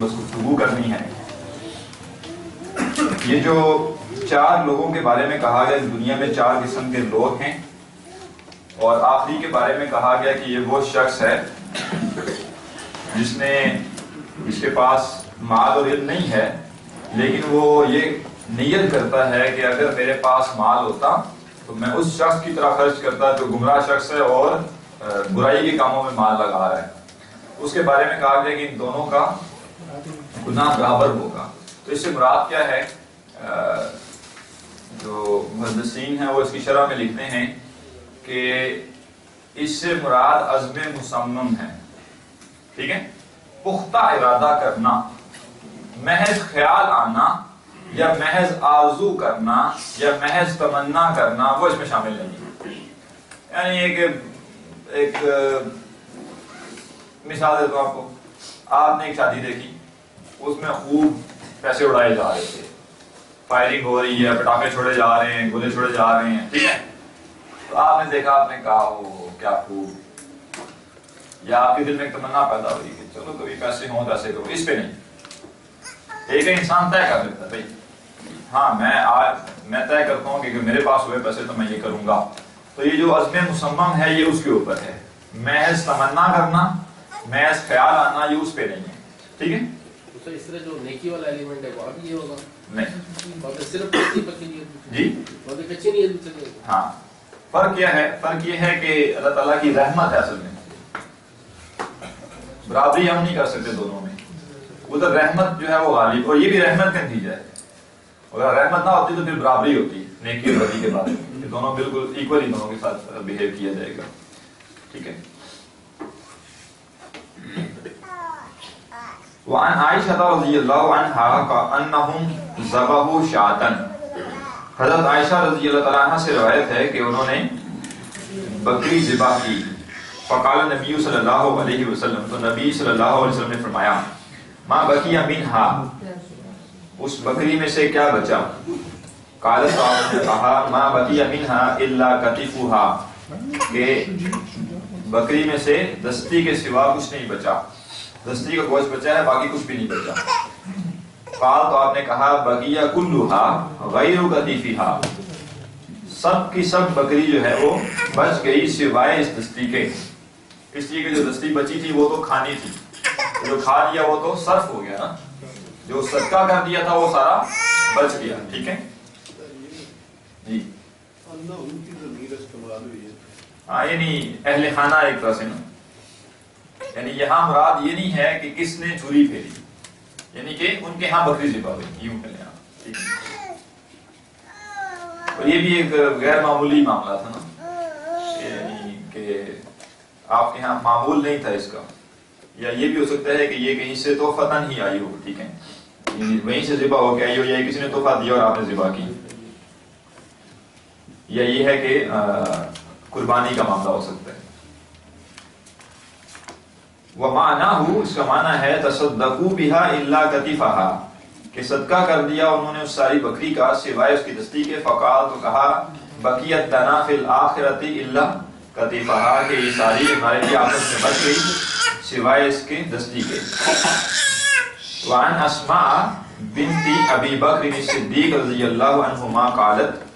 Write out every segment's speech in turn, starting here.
بس گفتگو کرنی ہے۔ یہ جو چار لوگوں کے بارے میں کہا گیا اس دنیا میں چار قسم کے لوگ ہیں، اور آخری کے بارے میں کہا گیا کہ یہ وہ شخص ہے جس کے پاس مال اور علم نہیں ہے، لیکن وہ یہ نیت کرتا ہے کہ اگر میرے پاس مال ہوتا تو میں اس شخص کی طرح خرچ کرتا جو گمراہ شخص ہے اور برائی کے کاموں میں مال لگا رہا ہے۔ اس کے بارے میں کہا گیا کہ ان دونوں کا گناہ برابر ہوگا۔ تو اس سے مراد کیا ہے؟ جو محدثین ہیں وہ اس کی شرح میں لکھتے ہیں کہ اس سے مراد عزم مصمم ہے، ٹھیک ہے، پختہ ارادہ کرنا، محض خیال آنا یا محض آرزو کرنا یا محض تمنا کرنا وہ اس میں شامل نہیں ہے۔ یعنی ایک مثال دیتا ہوں آپ کو، آپ نے ایک شادی دیکھی، اس میں خوب پیسے اڑائے جا رہے تھے، فائرنگ ہو رہی ہے، پٹاخے چھوڑے جا رہے ہیں، گولے چھوڑے جا رہے ہیں، ٹھیک ہے، تو آپ نے دیکھا، آپ نے کہا وہ کیا خوب، یا آپ کے دل میں ایک تمنا پیدا ہوئی کہ چلو کبھی پیسے ہوں تو ایسے کرو، اس پہ نہیں۔ ایک انسان طے کر لیتا ہے بھائی ہاں میں طے کرتا ہوں کہ اگر میرے پاس ہوئے پیسے تو میں یہ کروں گا، تو یہ جو عزم مصمم ہے یہ اس کے اوپر ہے۔ محض تمنا کرنا، محض خیال آنا یہ اس پہ نہیں ہے، ٹھیک ہے۔ اس طرح جو نیکی والا ایلیمنٹ ہے وہ بھی یہ ہوگا نہیں، صرف کچی نیت جی کچی نیت سے ہاں، فرق کیا ہے؟ فرق یہ ہے کہ اللہ تعالیٰ کی رحمت ہے، اصل میں برابری ہم نہیں کر سکتے دونوں میں، ادھر رحمت جو ہے وہ غالب، اور یہ بھی رحمت کا نتیجہ ہے۔ اگر رحمت نہ ہوتی تو پھر برابری ہوتی نیکی اور بدی کے بارے میں، کہ دونوں بالکل ایکولی دونوں کے ساتھ بہیو کیا جائے گا، ٹھیک ہے۔ وعن عائشہ رضی اللہ عنہا انہم ذبحوا شاۃ، حضرت عائشہ رضی اللہ تعالیٰ عنہ سے روایت ہے کہ انہوں نے بکری ذبح کی، فقال نبی صلی اللہ علیہ وسلم، تو نبی صلی اللہ علیہ وسلم نے فرمایا، ما بقی منہا، اس بکری میں سے کیا بچا؟ قالت، تو آپ نے کہا، ما بقی منہا الا کتفھا، کہ بکری میں سے دستی کے سوا کچھ نہیں بچا، دستی کا گوشت بچا ہے، باقی کچھ بھی نہیں بچا۔ قال، تو آپ نے کہا، بقیہ کلھا غیر کتفھا، سب کی سب بکری جو ہے وہ بچ گئی سوائے اس دستی کے، اس لیے کہ جو دستی بچی تھی وہ تو کھانی تھی، جو کھا لیا وہ تو صرف ہو گیا نا، جو صدقہ کر دیا تھا وہ سارا بچ گیا، ٹھیک ہے جی۔ ہاں، یعنی اہل خانہ ایک طرح سے نا، یعنی یہاں مراد یہ نہیں ہے کہ کس نے چھری پھیری، یعنی کہ ان کے ہاں بکری ذبح ہوئی، یوں کہ ٹھیک ہے۔ اور یہ بھی ایک غیر معمولی معاملہ تھا نا، یعنی کہ آپ کے ہاں معمول نہیں تھا اس کا، یا یہ بھی ہو سکتا ہے کہ یہ کہیں سے تحفتاً ہی آئی ہو، ٹھیک ہے، وہیں سے ذبح ہو کے آئی ہو، یا کسی نے تحفہ دیا اور آپ نے ذبح کی، یا یہ ہے کہ قربانی کا معاملہ ہو سکتا ہے۔ وَمَعْنَاهُ، اس کا معنی ہے تَصَدَّقُوا بِهَا إِلَّا كَتِفَهَا، کہ صدقہ کر دیا انہوں نے اس ساری بکری کا سوائے اس کی دستی کے، فقال، تو کہا، بقیت لنا فی الآخرۃ الا کتفھا، کہ یہ ساری ہمارے لیے آخرت میں بچ گئی سوائے اس کے دستی کے۔ وعن اسماء بنت ابی بکر الصدیق رضی اللہ عنہما قالت،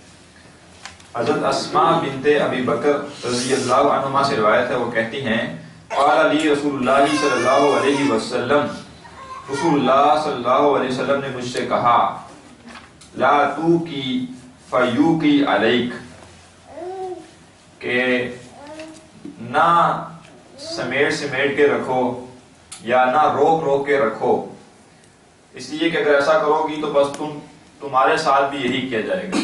حضرت اسماء بنت ابی بکر رضی اللہ عنہما سے روایت ہے، وہ کہتی ہیں، قال لی رسول اللہ صلی اللہ علیہ وسلم، رسول اللہ صلی اللہ علیہ وسلم نے مجھ سے کہا، لا توکی فیوکی علیک، کہ نہ سمیٹ کے رکھو یا نہ روک کے رکھو، اس لیے کہ اگر ایسا کرو گی تو بس تمہارے ساتھ بھی یہی کیا جائے گا،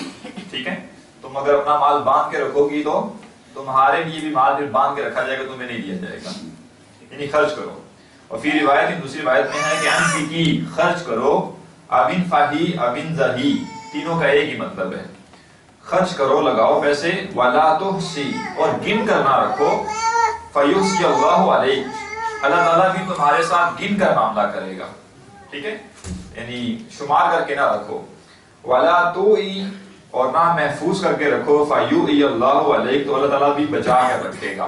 ٹھیک ہے، تم اگر اپنا مال باندھ کے رکھو گی تو تمہارے لیے بھی مال پھر باندھ کے رکھا جائے گا، تمہیں نہیں دیا جائے گا، یعنی خرچ کرو۔ اور پھر روایت، دوسری روایت میں ہے کہ انفقی، خرچ کرو، ابن فہی ابن زہی، تینوں کا ایک ہی مطلب ہے، خرچ کرو، لگاؤ پیسے، ولا تحسی، اور گن کر نہ رکھو، فیحصی اللہ علیک، اللہ تعالیٰ بھی تمہارے ساتھ گن کر معاملہ کرے گا، ٹھیک ہے، یعنی شمار کر کے نہ رکھو، ولا توئی، اور نہ محفوظ کر کے رکھو، فیوئی اللہ علیک، تو اللہ تعالیٰ بھی بچا کر رکھے گا۔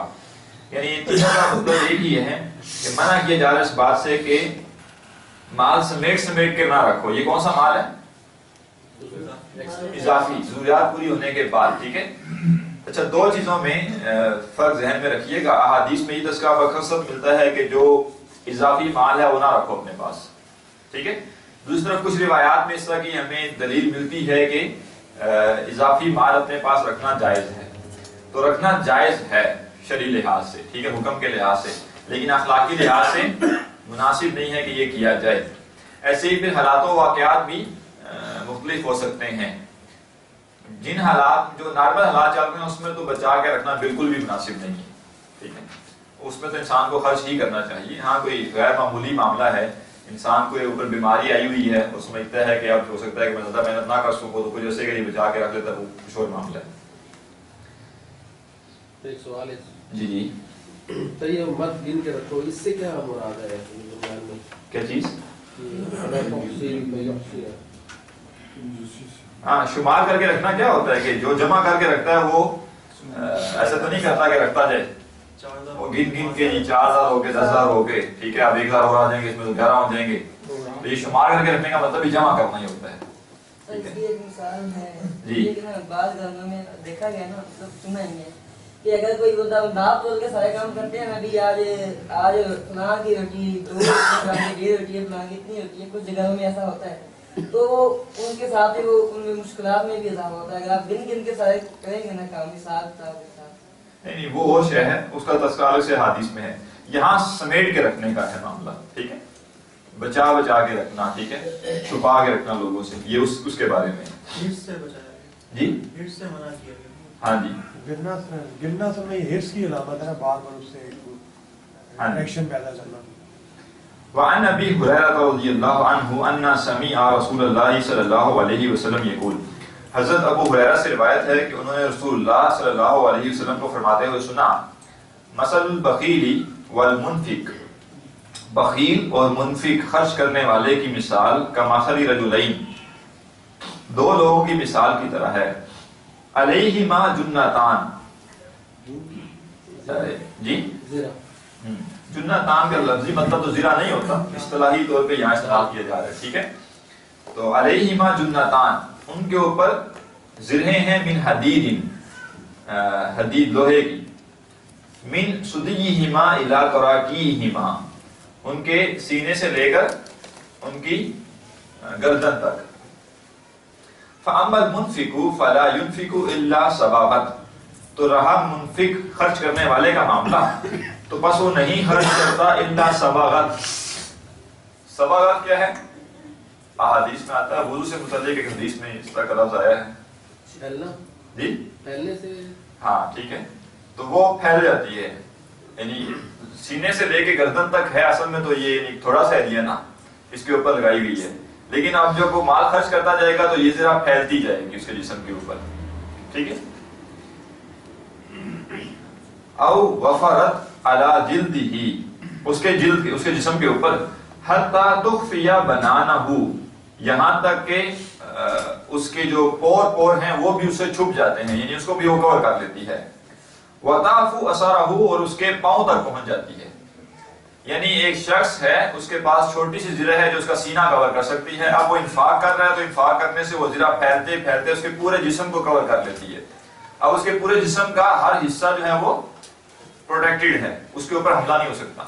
یعنی تینوں کا مطلب ایک ہی ہے کہ منع کیا جا رہا ہے اس بات سے کہ مال سمیٹ کے نہ رکھو. یہ کون سا مال ہے؟ اضافی، ضروریات پوری ہونے کے بعد. ٹھیک ہے. اچھا، دو چیزوں میں فرق ذہن میں رکھیے گا. احادیث میں یہ تذکرہ بخصوص ملتا ہے کہ جو اضافی مال ہے وہ نہ رکھو اپنے پاس. ٹھیک ہے. دوسری طرف کچھ روایات میں اس طرح کی ہمیں دلیل ملتی ہے کہ اضافی مال اپنے پاس رکھنا جائز ہے. تو رکھنا جائز ہے شرعی لحاظ سے، ٹھیک ہے، حکم کے لحاظ سے، لیکن اخلاقی لحاظ سے مناسب نہیں ہے کہ یہ کیا جائے. ایسے ہی پھر حالات و واقعات بھی مختلف ہو سکتے ہیں. جن حالات جو نارمل حالات چل رہے ہیں اس میں تو بچا کے رکھنا بالکل بھی مناسب نہیں ہے. ٹھیک ہے. اس میں تو انسان کو خرچ ہی کرنا چاہیے. ہاں کوئی غیر معمولی معاملہ ہے، انسان کو اوپر بیماری آئی ہوئی ہے، وہ سمجھتا ہے کہ اب ہو سکتا ہے کہ میں زیادہ محنت نہ کر سکوں تو کچھ ایسے کے لیے بچا کے رکھ لیتا ہے، وہ کچھ اور معاملہ ہے. ایک سوال ہے جی جی. تو یہ مت گن کے رکھو، اس سے کیا مراد ہے؟ کیا چیز؟ ہاں، شمار کر کے رکھنا کیا ہوتا ہے کہ جو جمع کر کے رکھتا ہے وہ ایسا تو نہیں کرتا کہ رکھتا جائے. وہ گن گن کے جی 4000 ہو گئے، 10,000 ہو گئے، ٹھیک ہے، اب 1000 اور آ جائیں گے، اس میں تو 11 ہو جائیں گے. تو یہ شمار کر کے رکھنے کا مطلب ہی جمع کرنا ہی ہوتا ہے. اس کی ایک مثال ہے جی. لیکن بعض گھروں میں دیکھا گیا نا، مطلب سنا ہی ہے کہ اگر کوئی بندہ ناپ تول کے سارے کام کرتے ہیں، ابھی آج فلاں کی روٹی 2 فلاں کی 1.5 روٹی ہے، فلاں کی اتنی ہوتی ہے. کچھ جگہوں میں ایسا ہوتا ہے تو ان کے ساتھ ہی وہ ان میں مشکلات میں بھی اضافہ ہوتا ہے. اگر آپ گن گن کے سارے کریں گے نا کام حساب کے ساتھ، نہیں وہ اور شے ہے، اس کا تذکرہ الگ سے حدیث میں ہے. یہاں سمیٹ کے رکھنے کا ہے معاملہ. ٹھیک ہے. بچا کے رکھنا، ٹھیک ہے، چھپا کے رکھنا لوگوں سے، یہ اس کے بارے میں. ہرس سے بچایا جی، ہرس سے منع کیا گیا. ہاں جی. گرنا سب میں ہرس کی علامت ہے، بار بار اس سے ایکشن پیدا کرنا. وعن ابي هريره رضي الله عنه ان سمع رسول الله صلی اللہ علیہ وسلم يقول، حضرت ابو ہریرہ سے روایت ہے کہ انہوں نے رسول اللہ صلی اللہ علیہ وسلم کو فرماتے ہوئے سنا، مثل البخیل والمنفق، بخیل اور منفق خرچ کرنے والے کی مثال کمثل رجلین، دو لوگوں کی مثال کی طرح ہے، علیہما جنتان، جی جنتان کا لفظی مطلب تو زرہ نہیں ہوتا، اصطلاحی طور پہ یہاں استعمال کیا جا رہا ہے. ٹھیک ہے. تو علیہما جنتان، ان کے اوپر زرہیں ہیں، من حدید، حدید لوہے کی، من صدیہما الی تراکیہما، ان کے سینے سے لے کر ان کی گردن تک. فاما المنفق فلا ينفق الا سبابت، تو رہا منفق خرچ کرنے والے کا معاملہ تو بس وہ نہیں خرچ کرتا الا سباغت. سباغت کیا ہے؟ احادیث میں آتا ہے، وضو سے متعلق ایک حدیث میں اس طرح کا لفظ آیا ہے. پھیلنا، جی پھیلنے سے، ہاں ٹھیک ہے. تو وہ پھیل جاتی ہے، یعنی سینے سے لے کے گردن تک ہے. اصل میں تو یہ تھوڑا سا ایریا نا اس کے اوپر لگائی گئی ہے، لیکن اب جب وہ مال خرچ کرتا جائے گا تو یہ ذرا پھیلتی جائے گی اس کے جسم کے اوپر. ٹھیک ہے. او وفرت علی جلدہ، اس کے جسم کے اوپر، حتی تخفی بنانہ، یہاں تک کہ اس کے جو پور ہیں وہ بھی اسے چھپ جاتے ہیں، یعنی اس کو بھی وہ کور کر لیتی ہے. وتعفو اثرہ، اور اس کے پاؤں تک پہنچ جاتی ہے. یعنی ایک شخص ہے، اس کے پاس چھوٹی سی زرہ ہے جو اس کا سینہ کور کر سکتی ہے. اب وہ انفاق کر رہا ہے تو انفاق کرنے سے وہ زرہ پھیلتے پھیلتے اس کے پورے جسم کو کور کر لیتی ہے. اب اس کے پورے جسم کا ہر حصہ جو ہے وہ پروٹیکٹڈ ہے، اس کے اوپر حملہ نہیں ہو سکتا.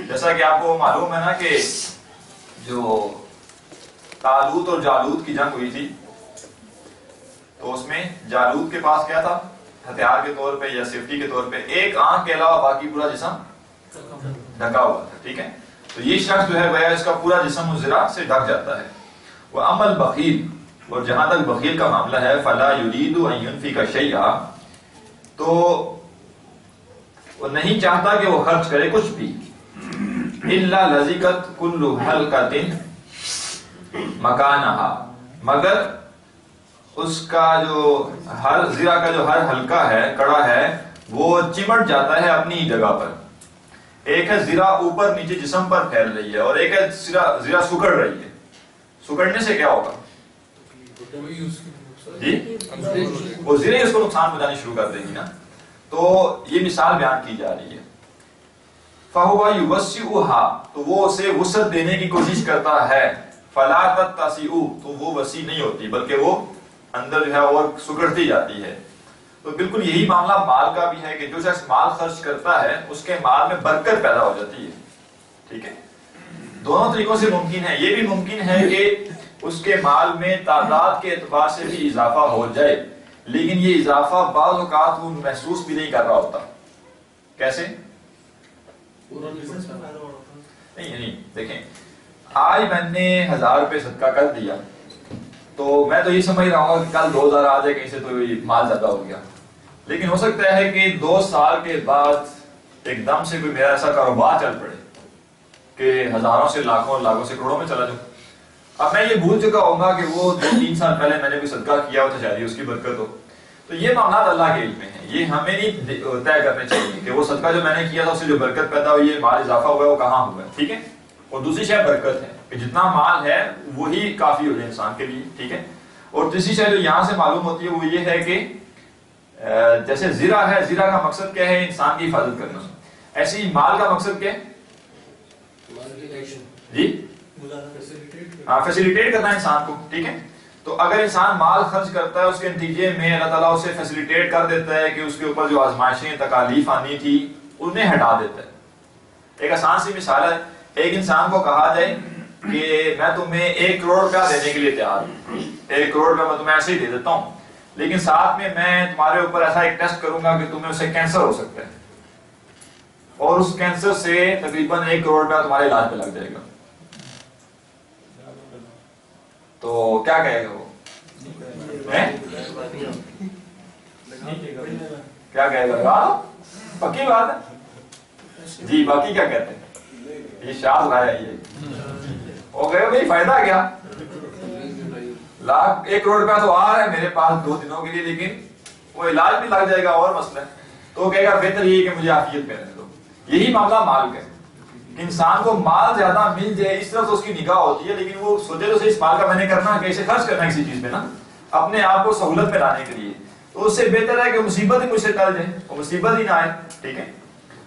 جیسا کہ آپ کو معلوم ہے نا کہ جو طالوت اور جالوت کی جنگ ہوئی تھی تو اس میں جالوت کے پاس کیا تھا ہتھیار کے طور پہ یا سیفٹی کے طور پہ؟ ایک آنکھ کے علاوہ باقی پورا جسم ڈھکا ہوا تھا. ٹھیک ہے. تو یہ شخص جو ہے گویا اس کا پورا جسم اس زرہ سے ڈھک جاتا ہے. وہ عمل بخیل، اور جہاں تک بخیل کا معاملہ ہے، فلا یرید ان ينفق شیئا، تو وہ نہیں چاہتا کہ وہ خرچ کرے کچھ بھی، الا لزقت کل حلقۃ مکانہا، مگر اس کا جو ہر زرہ کا جو ہر حلقہ ہے، کڑا ہے، وہ چمٹ جاتا ہے اپنی جگہ پر. ایک ہے زرہ اوپر نیچے جسم پر پھیل رہی ہے، اور ایک ہے زرہ سکڑ رہی ہے. سکڑنے سے کیا ہوگا؟ جی وہ زرہ اس کو نقصان پہنچانی شروع کر دے گی نا. تو یہ مثال بیان کی جا رہی ہے. فَهُوَ يُوَسِّعُهَا تو وہ اسے وسعت دینے کی کوشش کرتا ہے، فَلَا تَتَّسِعُ تو وہ وسیع نہیں ہوتی بلکہ وہ اندر جو ہے اور سکڑتی جاتی ہے۔ تو بالکل یہی معاملہ مال کا بھی ہے کہ جو شخص مال خرچ کرتا ہے اس کے مال میں برکت پیدا ہو جاتی ہے، ٹھیک ہے۔ دونوں طریقوں سے ممکن ہے، یہ بھی ممکن ہے کہ اس کے مال میں تعداد کے اعتبار سے بھی اضافہ ہو جائے، لیکن یہ اضافہ بعض اوقات وہ محسوس بھی نہیں کر رہا ہوتا۔ کیسے؟ پورا نہیں بزنس میں پڑتا۔ فائدہ ہوتا ہے۔ نہیں دیکھیں، آج میں نے 1000 روپے صدقہ کر دیا تو میں تو یہ سمجھ رہا ہوں کہ کل 2000 آ جائے کہیں سے تو یہ مال زیادہ ہو گیا، لیکن ہو سکتا ہے کہ 2 سال کے بعد ایک دم سے کوئی میرا ایسا کاروبار چل پڑے کہ ہزاروں سے لاکھوں، لاکھوں سے کروڑوں میں چلا جاؤں۔ اب میں یہ بھول چکا ہوں گا کہ وہ 2-3 سال پہلے میں نے کوئی صدقہ کیا ہو تو شاید اس کی برکت ہو۔ تو یہ معاملات اللہ کے علم میں ہیں، یہ ہمیں نہیں طے کرنے چاہیے کہ وہ صدقہ جو میں نے کیا تھا اس سے جو برکت پیدا ہوئی ہے، مال اضافہ ہوا ہے، وہ کہاں ہوا ہے، ٹھیک ہے۔ اور دوسری شے برکت ہے کہ جتنا مال ہے وہی کافی ہو جائے انسان کے لیے، ٹھیک ہے۔ اور تیسری شے جو یہاں سے معلوم ہوتی ہے وہ یہ ہے کہ جیسے زرع ہے، زرع کا مقصد کیا ہے؟ انسان کی حفاظت کرنا۔ ایسے ہی مال کا مقصد کیا ہے؟ جی ہاں، فیسیلیٹیٹ کرنا انسان کو، ٹھیک ہے۔ تو اگر انسان مال خرچ کرتا ہے اس کے نتیجے میں اللہ تعالیٰ اسے فیسیلیٹیٹ کر دیتا ہے کہ اس کے اوپر جو آزمائشیں تکالیف آنی تھی انہیں ہٹا دیتا ہے۔ ایک آسان سی مثال ہے، ایک انسان کو کہا جائے کہ میں تمہیں 1 کروڑ روپیہ دینے کے لیے تیار ہوں، 1 کروڑ روپیہ میں تمہیں ایسے ہی دے دیتا ہوں، لیکن ساتھ میں تمہارے اوپر ایسا ایک ٹیسٹ کروں گا کہ تمہیں اسے کینسر ہو سکتا ہے اور اس کینسر سے تقریباً 1 کروڑ روپیہ تمہارے علاج پہ لگ جائے گا، تو کیا کہے گا وہ؟ کیا کہے گا؟ پکی بات ہے جی۔ باقی کیا کہتے ہیں؟ یہ شاد لایا یہ ہو گئے بھائی، فائدہ کیا؟ 1 کروڑ روپیہ تو آ رہا ہے میرے پاس 2 دنوں کے لیے، لیکن وہ علاج بھی لگ جائے گا اور مسئلہ ہے، تو کہے گا بہتر یہ کہ مجھے عافیت میں رہنے دو۔ یہی معاملہ مال کا ہے، انسان کو مال زیادہ مل جائے اس طرح تو اس کی نگاہ ہوتی ہے، لیکن وہ سوچے تو صحیح اس مال کا میں نے کرنا کیسے خرچ کرنا کسی چیز پہ نا، اپنے آپ کو سہولت میں لانے کے لیے، تو اس سے بہتر ہے کہ مصیبت ہی مجھ سے ٹل جائے، وہ مصیبت ہی نہ آئے، ٹھیک ہے۔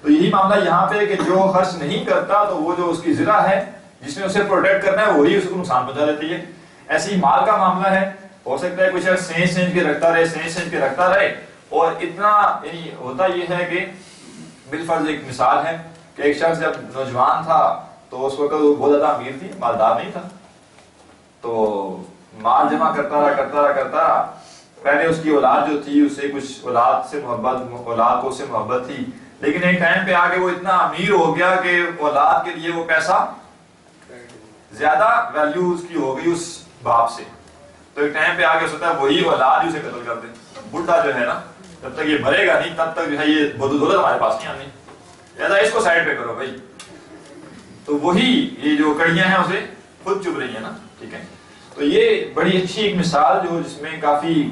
تو یہی معاملہ یہاں پہ کہ جو خرچ نہیں کرتا تو وہ جو اس کی زرع ہے جس نے اسے پروٹیکٹ کرنا ہے وہی اس کو نقصان پہنچا دیتی ہے۔ ایسے ہی مال کا معاملہ ہے، ہو سکتا ہے کچھ سینچ کے رکھتا رہے اور اتنا، یعنی ہوتا یہ ہے کہ بالفرض ایک مثال ہے کہ ایک شخص جب نوجوان تھا تو اس وقت وہ بہت زیادہ امیر تھی، مالدار نہیں تھا، تو مال جمع کرتا رہا۔ پہلے اس کی اولاد جو تھی اسے کچھ اولاد کو اس سے محبت تھی، لیکن ایک ٹائم پہ آگے وہ اتنا امیر ہو گیا کہ اولاد کے لیے وہ پیسہ زیادہ ویلیو اس کی ہو گئی اس باپ سے، تو ایک ٹائم پہ آگے سوچتا ہے وہی اولاد ہی اسے قتل کر دے، بڈھا جو ہے نا جب تک یہ مرے گا نہیں تب تک جو ہے یہ دولت ہمارے پاس نہیں آنی، لہٰذا اس کو سائڈ پہ کرو بھائی۔ تو وہی یہ جو کڑیاں ہیں اسے خود چبھ رہی ہیں نا، ٹھیک ہے۔ تو یہ بڑی اچھی ایک مثال جو جس میں کافی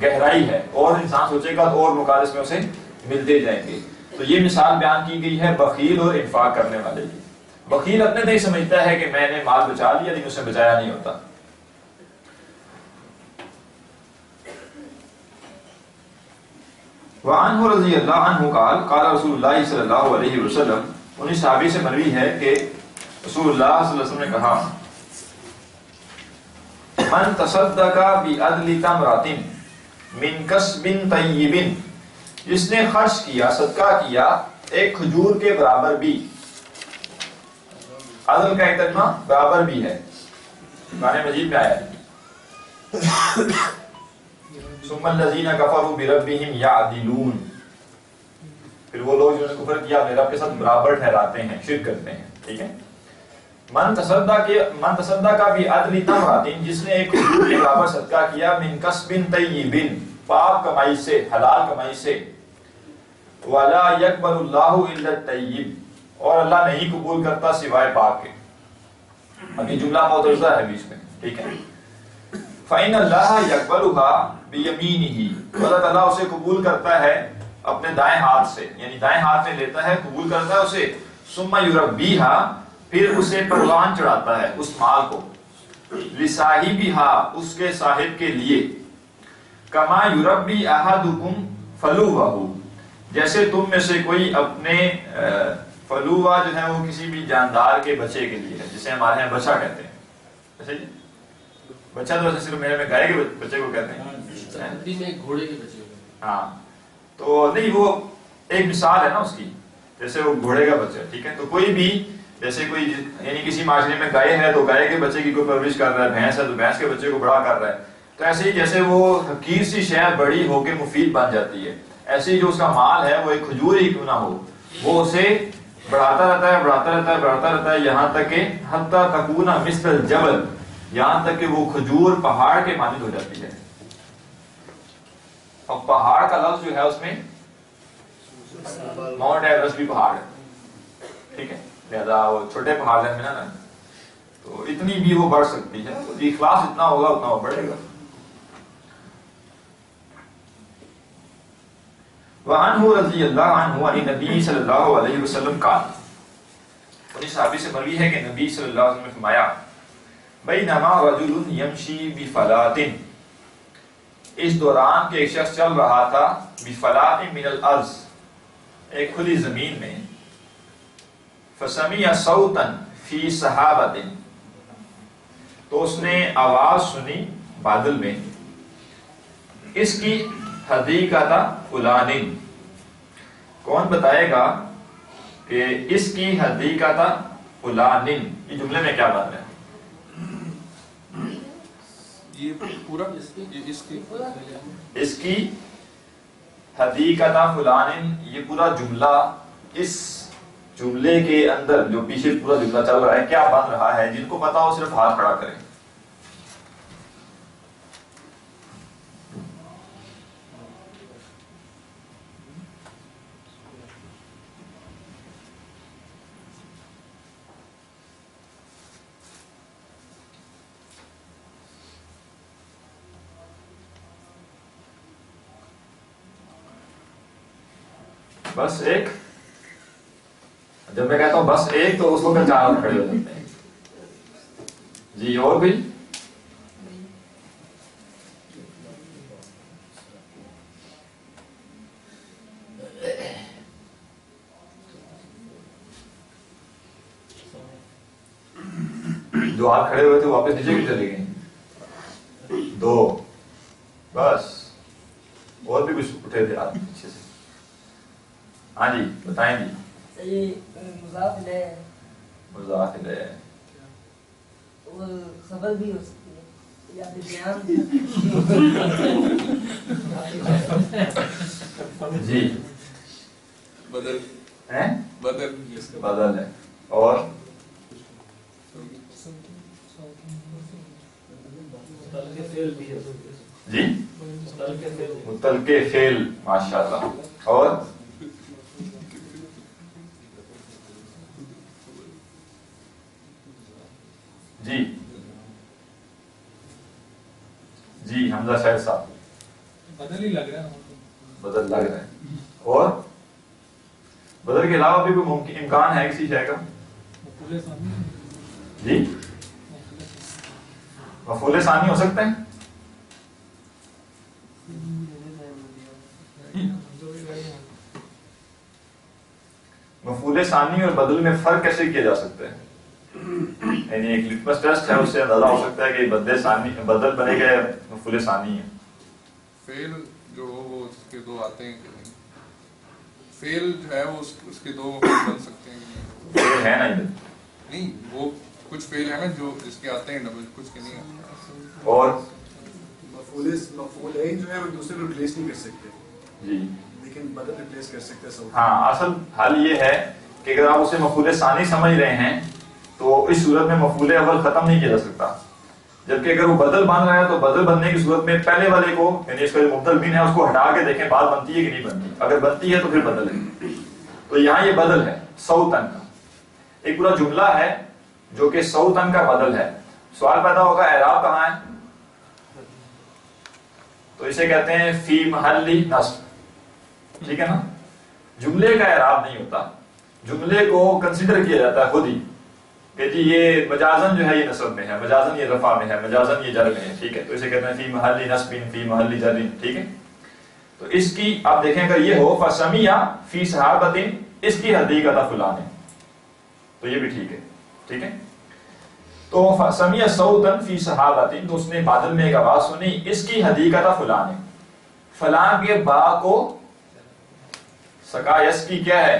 گہرائی ہے اور انسان سوچے گا تو اور مقابلے میں اسے ملتے جائیں گے۔ تو یہ مثال بیان کی گئی ہے بخیل اور انفاق کرنے والے کی۔ بخیل اپنے نہیں سمجھتا ہے کہ میں نے مال بچا لیا لیکن اسے بچایا نہیں ہوتا۔ وعنہ رضی اللہ عنہ قال قال رسول اللہ صلی اللہ علیہ وسلم، انہی صحابی سے مروی ہے کہ رسول اللہ صلی اللہ علیہ وسلم نے کہا، من تصدق بعدل تمرۃ من کسب طیب، جس نے خرچ کیا صدقہ کیا ایک کھجور کے برابر بھی، عدل کا اتنا برابر بھی ہے، قرآن مجید میں آیا ہے ثم الذین کفروا بربہم یعدلون، پھر وہ لوگ جنہوں نے کفر کیا اپنے رب کے ساتھ برابر ٹھہراتے ہیں، شرک کرتے ہیں، ٹھیک ہے۔ من تصدق بعدل تمرۃ، جس نے ایک کھجور کے برابر صدقہ کیا، من کسب طیب، پاک کمائی سے، حلال کمائی سے، ولا یقبل اللہ الا الطیب، اور اللہ نہیں قبول کرتا سوائے پاک کے۔ اب یہ جملہ معترضہ ہے بیچ میں، ٹھیک ہے۔ فإن اللہ یقبلها بیمینہ، اللہ تعالیٰ اسے قبول کرتا ہے اپنے دائیں ہاتھ سے، یعنی دائیں ہاتھ میں لیتا ہے، قبول کرتا ہے اسے، ثم یربیہا، پھر اسے پروان چڑھاتا ہے اس مال کو، لصاحبہا، اس کے صاحب کے لیے، کما یربی احدکم فلوہ، جیسے تم میں سے کوئی اپنے فلوہ جو ہے وہ کسی بھی جاندار کے بچے کے لیے ہے، جسے ہمارے یہاں بچہ کہتے ہیں. اچھا جی، بچہ تو صرف میرے میں گائے کے بچے کو کہتے ہیں. عربی میں ایک گھوڑے کے بچے ہوئے. ہاں تو نہیں، وہ ایک مثال ہے نا اس کی، جیسے وہ گھوڑے کا بچہ، ٹھیک ہے. تو کوئی بھی جیسے کوئی یعنی کسی معاشرے میں گائے ہے تو گائے کے بچے کی کوئی پرورش کر رہا ہے، بھینس ہے تو بھینس کے بچے کو بڑا کر رہا ہے. تو ایسے ہی جیسے وہ حقیر سی شے بڑی ہو کے مفید بن جاتی ہے، ایسے ہی جو اس کا مال ہے وہ ایک کھجور ہی کیوں نہ ہو، وہ اسے بڑھاتا رہتا ہے، بڑھاتا رہتا ہے، بڑھاتا رہتا ہے، یہاں تک کہ حتی تکون مثل الجبل، یہاں تک کہ وہ کھجور پہاڑ کے مانند ہو جاتی ہے. اور پہاڑ کا لفظ جو ہے اس میں ماؤنٹ ایورسٹ بھی پہاڑ ہے، ٹھیک ہے. لہذا وہ چھوٹے پہاڑ ہیں نا، تو اتنی بھی وہ بڑھ سکتی ہے. تو اخلاص اتنا ہوگا اتنا وہ بڑھے گا. وعنہ رضی اللہ عنہ عن نبی صلی اللہ علیہ وسلم قال، انہی صحابی سے مروی ہے کہ نبی صلی اللہ علیہ وسلم نے فرمایا بینما رجل یمشی بفلات، اس دوران کہ ایک شخص چل رہا تھا بفلات من الارض، ایک کھلی زمین میں، فسمع صوتا فی سحابۃ، تو اس نے آواز سنی بادل میں، اس کی حدیقۃ فلان، کون بتائے گا کہ اس کی حدیقۃ فلان، یہ جملے میں کیا بات ہے؟ یہ پورا اس کی حدیقۃ فلان، یہ پورا جملہ، اس جملے کے اندر جو پیچھے پورا جملہ چل رہا ہے کیا بن رہا ہے؟ جن کو پتا ہو صرف ہاتھ کھڑا کریں. بس ایک، جب میں کہتا ہوں بس ایک تو اس وقت چار کھڑے ہو جاتے ہیں. جی اور بھی؟ جو ہاتھ کھڑے ہوئے تھے واپس نیچے کیوں چلے گئے؟ دو بس. اور بھی کچھ اٹھے تھے ہاتھ پیچھے سے. ہاں جی بتائیں جی. مضاف الیہ، مضاف الیہ اور خبر بھی ہو سکتی ہے یا بیان. جی بدل ہیں، بدل بدل ہے. اور جی متلقے فعل، ماشاءاللہ. اور جی جی حمزہ شاہد صاحب بدل ہی لگ رہا ہے. بدل لگ رہا ہے. اور بدل کے علاوہ بھی کوئی ممکن امکان ہے کسی شے کا؟ جی مفعول ثانی ہو سکتے ہیں. مفعول ثانی اور بدل میں فرق کیسے کیا جا سکتا ہے؟ یعنی ایک لٹمس ٹیسٹ ہے، اس سے اندازہ ہو سکتا ہے کہ بدل بنے گا مفعول ثانی ہے. فعل جو وہ اس کے دو آتے ہیں کہ نہیں، فعل جو ہے وہ اس کے دو بن سکتے ہیں. یہ ہے نا ادھر نہیں، وہ کچھ فعل ہے نا جو جس کے آتے ہیں ڈبل، کچھ کے نہیں آتے. اور مفعولین جو ہے وہ دوسرے کو ریپلیس نہیں کر سکتے، جی لیکن بدل ریپلیس کر سکتے ہیں. ہاں، اصل حل یہ ہے کہ اگر آپ اسے مفعول ثانی سمجھ رہے ہیں تو اس صورت میں مفعول اول ختم نہیں کیا جا سکتا. جبکہ اگر وہ بدل بن رہا ہے تو بدل بننے کی صورت میں پہلے والے کو، یعنی اس کا جو مبدل بن ہے اس کو ہٹا کے دیکھیں بات بنتی ہے کہ نہیں بنتی. اگر بنتی ہے تو پھر بدل ہے. تو یہاں یہ بدل ہے صوتن کا، ایک پورا جملہ ہے جو کہ صوتن کا بدل ہے. سوال پیدا ہوگا اعراب کہاں ہے؟ تو اسے کہتے ہیں فی محل نصب، ٹھیک ہے نا. جملے کا اعراب نہیں ہوتا، جملے کو کنسیڈر کیا جاتا ہے خود ہی کہ جی یہ مجازن جو ہے یہ نصب میں ہے، مجازن یہ رفع میں ہے، مجازن یہ جر میں ہے، ٹھیک ہے. تو اسے کہتے ہیں فی محل نصب، فی محل جر، ٹھیک ہے. تو اس کی آپ دیکھیں اگر یہ ہو فسمیہ فی صحابۃ، اس کی حدیقۃ فلان ہے، تو یہ بھی ٹھیک ہے. ٹھیک ہے. تو سمیع صوتا فی صحابۃ، تو اس نے بادل میں ایک آواز سنی، اس کی حدیقت فلاں نے، فلاں کے باغ کو سکا، یس کی کیا ہے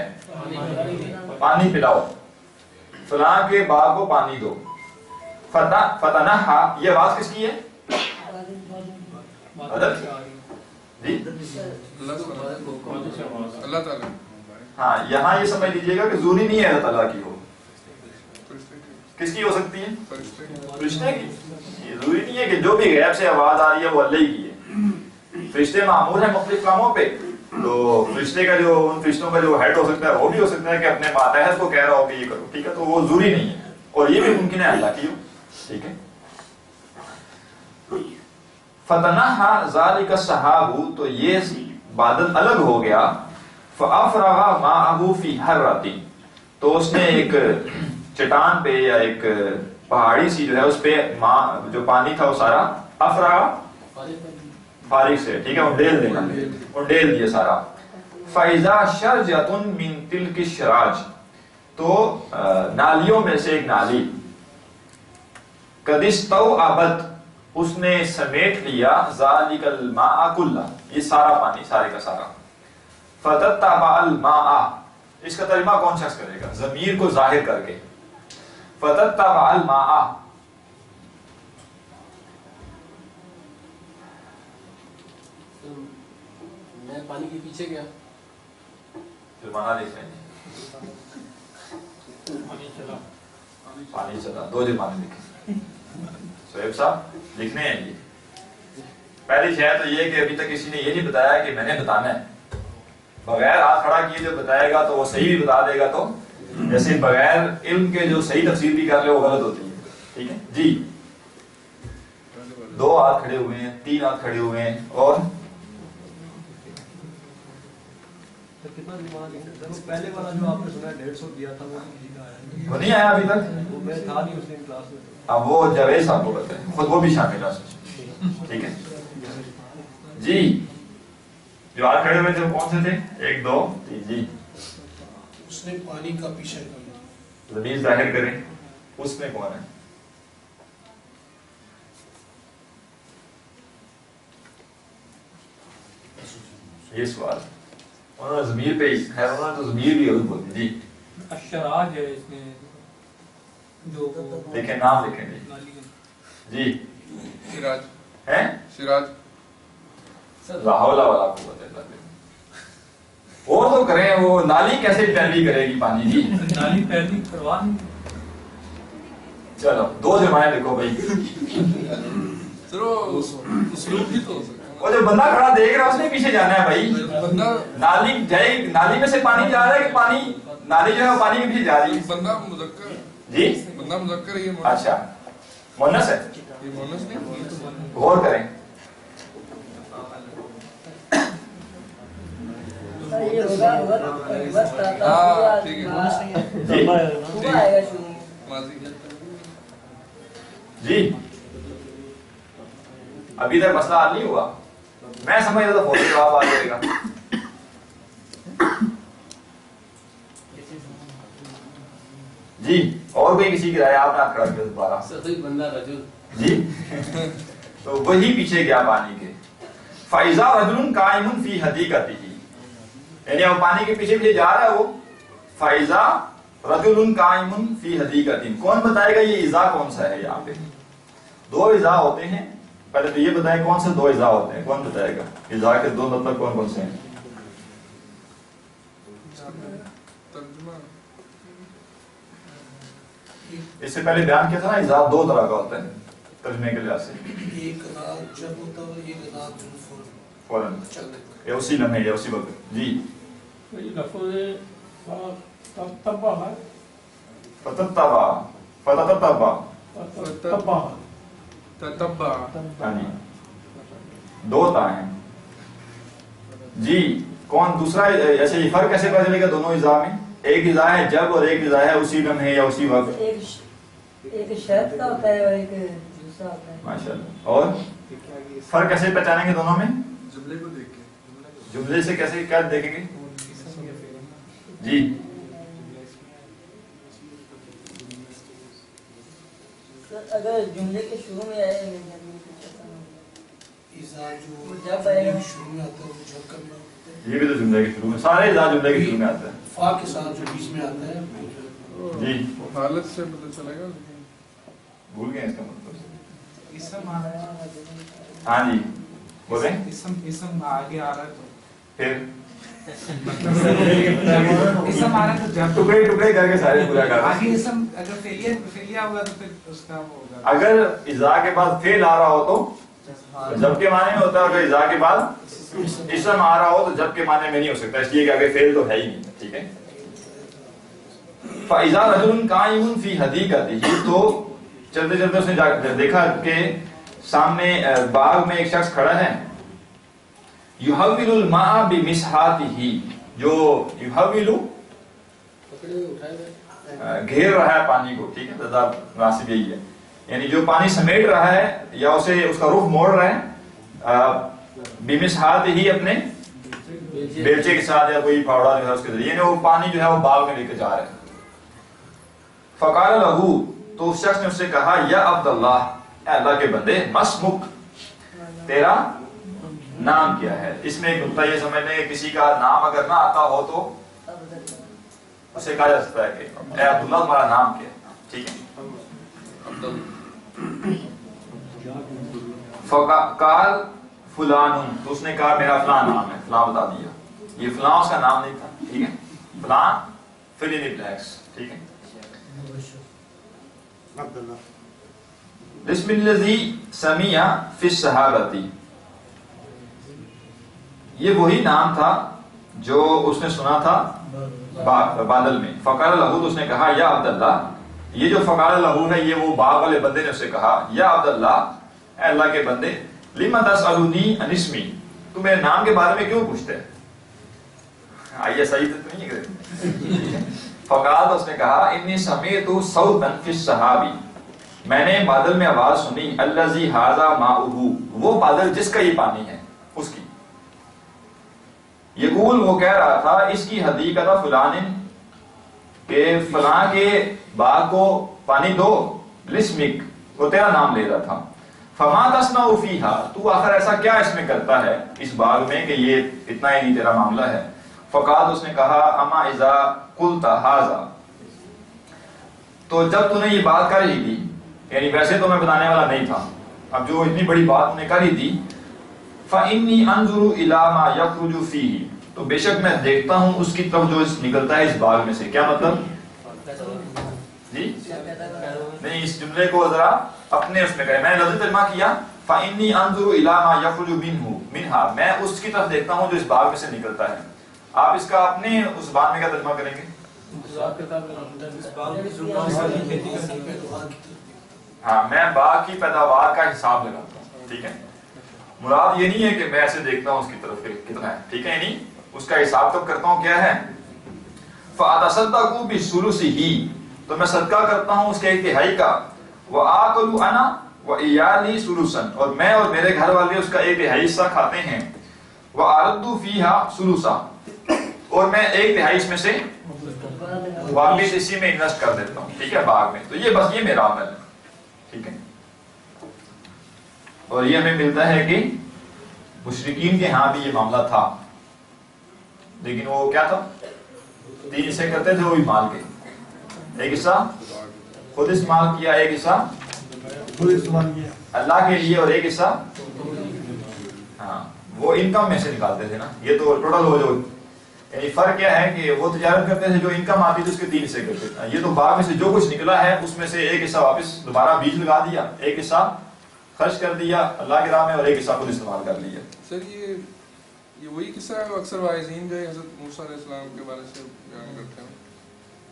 پانی پلاؤ، فلاں کے باغ کو پانی دو. فتنحا، یہ آواز کس کی ہے؟ جی اللہ تعالیٰ ہاں، یہاں یہ سمجھ لیجیے گا کہ ضروری نہیں ہے اللہ تعالیٰ کی ہو، کس کی ہو سکتی ہے؟ فرشتے کی. یہ ضروری نہیں ہے کہ جو بھی غیب سے آواز آ رہی ہے وہ اللہ ہی کی ہے. فرشتے معمور ہیں مختلف کاموں پہ، تو فرشتے کا جو ان فرشتوں کا جو ہیڈ ہو سکتا ہے وہ بھی ہو سکتا ہے کہ اپنے ماتحت کو کہہ رہا ہو کہ یہ کرو. ٹھیک ہے، تو وہ ضروری نہیں ہے، اور یہ بھی ممکن ہے اللہ کی ہو. ٹھیک ہے. فتنحا ذالک السحاب، تو یہ بادل الگ ہو گیا. فافرغ ماءه فی حرۃ، تو اس نے ایک چٹان پہ یا ایک پہاڑی سی جو ہے اس پہ جو پانی تھا وہ سارا افرغ فارغ سے، ٹھیک ہے، انڈیل دیا سارا. فاذا شرجۃ من تلک الشراج، تو نالیوں میں سے ایک نالی، قد استوعبت، اس نے سمیٹ لیا، ذالک الماء کلہ، یہ سارا پانی سارے کا سارا. فتتبع الماء، اس کا ترجمہ کون شخص کرے گا؟ ضمیر کو ظاہر کر کے. فتتبع الماء، میں پانی کے پیچھے گیا. جرمانہ لکھ لیں گے. پانی چلا، 2 جرمانے لکھیں. سہیب صاحب لکھنے ہیں یہ. پہلی شاید تو یہ کہ ابھی تک کسی نے یہ نہیں بتایا کہ میں نے بتانا ہے. بغیر ہاتھ کھڑا کیے جو بتائے گا تو وہ صحیح بھی بتا دے گا، تو جیسے بغیر علم کے جو صحیح تفسیر بھی کر لے وہ غلط ہوتی ہے. ٹھیک ہے جی. 2 ہاتھ کھڑے ہوئے ہیں، 3 ہاتھ کھڑے ہوئے ہیں، اور پہلے والا جو آپ نے سنا 150 دیا تھا وہ نہیں آیا ابھی تک. وہ میں تھا نہیں اس دن کلاس میں. اب وہ جاوید صاحب کو بتائیں، خود وہ بھی شامل ہے. ٹھیک ہے جی. جو ہاتھ کھڑے ہوئے تھے وہ کون سے تھے؟ 1 2 3 جی. اس نے پانی کا پیچھا کیا. ضمیر ظاہر کریں، اس میں کون ہے؟ یہ سوال انہوں نے ضمیر پہ ہے، انہوں نے تو ضمیر بھی غلط بولتی. جی اشراج ہے اس میں جو دیکھیں، نام لکھیں جی. سراج ہیں سراج لا حول ولا قوت الا باللہ. اور تو کریں، وہ نالی کیسے پیروی کرے گی پانی کی؟ نالی پیروی کروا. چلو 2 جرمانے لکھو بھائی. چلو اسلوب بھی تو ہو سکتا ہے. وہ جو بندہ کھڑا دیکھ رہا ہے اس نے پیچھے جانا ہے بھائی. بندہ نالی جائے، نالی میں سے پانی جا رہا ہے کہ پانی، نالی جو ہے وہ پانی میں پیچھے جا رہی ہے. بندہ مذکر جی بندہ مذکر ہے. یہ اچھا مونس ہے. یہ مونس نہیں. غور کریں. یہ ہوگا ہاں ٹھیک ہے. جی صبح آئے گا شروع میں. ماضی جی ابھی تک مسئلہ حل نہیں ہوا. میں سمجھ رہا تھا فوری جواب آ جائے گا. جی اور کوئی کسی کی رائے؟ آپ نے ہاتھ کھڑا کیا دوبارہ. صحیح بندہ رجل. جی تو وہی پیچھے گیا پانی کے. فَإِذَا رَجُلٌ قَائِمٌ فِي حَدِيقَتِهِ، یعنی وہ پانی کے پیچھے پیچھے جا رہا ہے. وہ فَإِذَا رَجُلٌ قَائِمٌ فِي حَدِيقَتِهِ، کون بتائے گا یہ اذا کون سا ہے؟ یہاں پہ 2 اذا ہوتے ہیں. پہلے تو یہ بتائیں کون سے 2 اذا ہوتے ہیں، کون بتائے گا؟ اذا کے 2 مطلب کون کون سے ہیں؟ ترجمہ ایک اس سے پہلے بیان کیا تھا نا، اذا 2 طرح کا ہوتا ہے ترجمے کے لحاظ سے. ایک رات جب ہوتا ہے، ایک رات فوراً چلنے یا اسی لمحے یا اسی وقت. جی یہ لفظ تبا ہے. فتتبع فتتبع تبا تتبع. ہاں جی 2 تا ہیں. جی کون دوسرا؟ ایسے یہ فرق کیسے پتا چلے گا دونوں اذا میں؟ ایک اذا ہے جب اور ایک اذا ہے اسی لمحے یا اسی وقت. ایک شرط کا ہوتا ہے اور ایک دوسرا ہوتا ہے. ماشاءاللہ. اور فرق کیسے پہچانیں گے دونوں میں؟ جملے کو دیکھ کے. جملے سے کیسے کیا دیکھیں گے؟ جی اگر جملے کے شروع میں آئے جب آئے شروع میں آتا ہے وہ جب کرنا ہوتا ہے. یہ بھی تو جملے کے شروع میں، سارے اذا جملے کے شروع میں آتے ہیں. فا کے ساتھ جو بیچ میں آتا ہے جی حالت سے پتہ چلے گا. بھول گئے اس کا مطلب. اسم آ رہا ہے. ہاں جی بولیں. اسم آگے آ رہا ہے تو پھر اسم آ رہا ہے تو جب ٹکڑے ٹکڑے کر کے سارے پورا کر. آگے اسم اگر فعلیہ ہوگا تو پھر اس کا وہ ہوگا. اگر اذا کے بعد فعل آ رہا ہو تو جب کے معنی میں ہوتا ہے. اگر اذا کے بعد اسم آ رہا ہو تو جب کے معنی میں نہیں ہو سکتا، اس لیے کہ آگے فعل تو ہے ہی نہیں. ٹھیک ہے. فَإِذَا رَجُلٌ قَائِمٌ فِي حَدِيقَتِهِ، تو چلتے چلتے اس نے دیکھا کہ سامنے باغ میں ایک شخص کھڑا ہے. يُحَوِّلُ الْمَاءَ بِمِسْحَاتِهِ، جو يُحَوِّلُ گھیر رہا ہے پانی کو. ٹھیک ہے، زیادہ مناسب یہی ہے، یعنی جو پانی سمیٹ رہا ہے یا اسے اس کا رخ موڑ رہا ہے. بِمِسْحَاتِهِ، اپنے بیلچے کے ساتھ یا کوئی پھاوڑا جو ہے اس کے ذریعے، یعنی وہ پانی جو ہے وہ باغ میں لے کے جا رہے ہیں. فقال له، تو اس شخص نے اس سے کہا یا عبداللہ، اے اللہ کے بندے، مسمک، تیرا نام کیا ہے. اس میں ایک نقطہ یہ سمجھ لیں کہ کسی کا نام اگر نہ آتا ہو تو اسے کہا جا سکتا ہے کہ اے عبداللہ تمہارا نام کیا ہے. ٹھیک ہے. فقال فلان، تو اس نے کہا میرا فلاں نام ہے، فلاں بتا دیا. یہ فلاں اس کا نام نہیں تھا. ٹھیک ہے. فلاں فل ان بلینکس. ٹھیک ہے. بسم الذی سمع فی الصحابۃ، یہ وہی نام تھا جو اس نے سنا تھا بادل میں. فقال له، تو اس نے کہا یا عبداللہ. یہ جو فقال له ہے یہ وہ باغ والے بندے نے اسے کہا یا عبداللہ، اے اللہ کے بندے، لم تسألونی عن اسمی، تو میرے نام کے بارے میں کیوں پوچھتے ہیں؟ آئیے صحیح تو نہیں ہے. فقال، تو اس نے کہا انی سمعت صوتا فی السحاب، میں نے بادل میں آواز سنی، الذی ھذا ماؤہ، وہ بادل جس کا یہ پانی ہے اس کی. یقول، وہ کہہ رہا تھا، اس کی حدیقت فلان، کہ فلاں کے باغ کو پانی دو، لسمک، وہ تیرا نام لے رہا تھا. فما تصنع فیہا، تو آخر ایسا کیا اس میں کرتا ہے اس باغ میں کہ یہ اتنا ہی نہیں تیرا معاملہ ہے. فقال، اس نے کہا اما اذا قلت ھذا، تو جب تو نے یہ بات کر ہی دی، یعنی ویسے تو میں بتانے والا نہیں تھا، اب جو اتنی بڑی بات انہیں کر ہی دی. فإنی انظر الی ما یخرج فیہ، تو بے شک میں دیکھتا ہوں اس کی طرف جو نکلتا ہے اس باغ میں سے. کیا مطلب جی نہیں، اس جملے کو ذرا اپنے اس میں کریں. میں نے لفظ ترجمہ کیا فإنی انظر الی ما یخرج منہا، میں اس کی طرف دیکھتا ہوں جو اس باغ میں سے نکلتا ہے. آپ اس کا اپنے اس بات میں کیا ترجمہ کریں گے؟ ہاں، میں باغ کی پیداوار کا حساب لگاتا ہوں. ٹھیک ہے. مراد یہ نہیں ہے کہ میں ایسے دیکھتا ہوں اس کی طرف کتنا ہے. ٹھیک ہے، یعنی اس کا حساب تب کرتا ہوں کیا ہے. فأتصدق بثلثہ، تو میں صدقہ کرتا ہوں اس کے 1/3 کا. وآکل انا وعیالی ثلثا، اور میں اور میرے گھر والے اس کا 1/3 حصہ کھاتے ہیں. وأرد فیہا ثلثا، اور میں 1/3 اس میں سے واپس اسی میں انویسٹ کر دیتا ہوں. ٹھیک ہے، باغ میں. تو یہ بس یہ میرا عمل ہے. ٹھیک ہے. اور یہ ہمیں ملتا ہے کہ مشرکین کے ہاں بھی یہ معاملہ تھا، لیکن وہ کیا تھا، 3 حصے کرتے تھے وہ بھی مال کے. ایک حصہ خود استعمال کیا، ایک حصہ خود استعمال کیا اللہ کے لیے، اور ایک حصہ ہاں وہ انکم میں سے نکالتے تھے نا. یہ تو ٹوٹل ہو جو، یعنی فرق کیا ہے کہ وہ تجارت کرتے تھے، جو انکم آتی تھی اس کے 3 حصے کرتے تھے. یہ تو باغ میں سے جو کچھ نکلا ہے اس میں سے ایک حصہ واپس دوبارہ بیج لگا دیا، ایک حصہ خرچ کر دیا اللہ کی راہ میں، اور ایک حصہ خود استعمال کر لیا. سر یہ وہی قصہ ہے جو اکثر واعظین جو ہے حضرت موسیٰ علیہ السلام کے بارے سے بیان کرتے ہیں.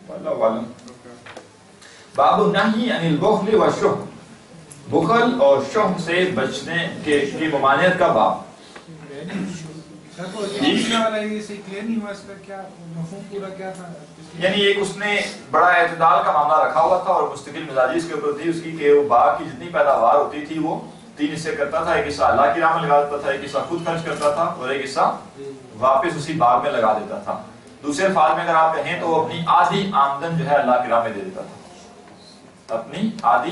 واللہ عالم. باب النہی عن البخل والشح، بخل اور شح سے بچنے کی ممانعت کا باب. یعنی ایک اس نے بڑا اعتدال کا معاملہ رکھا ہوا تھا، اور مستقل مزاجی اس کے اوپر تھی اس کی کہ وہ باغ کی جتنی پیداوار ہوتی تھی وہ 3 حصے کرتا تھا. ایک حصہ اللہ کی راہ میں لگا دیتا تھا، ایک حصہ خود خرچ کرتا تھا، اور ایک حصہ واپس اسی باغ میں لگا دیتا تھا. دوسرے الفاظ میں اگر آپ کہیں تو وہ اپنی آدھی آمدن جو ہے اللہ کی راہ میں دے دیتا تھا. اپنی آدھی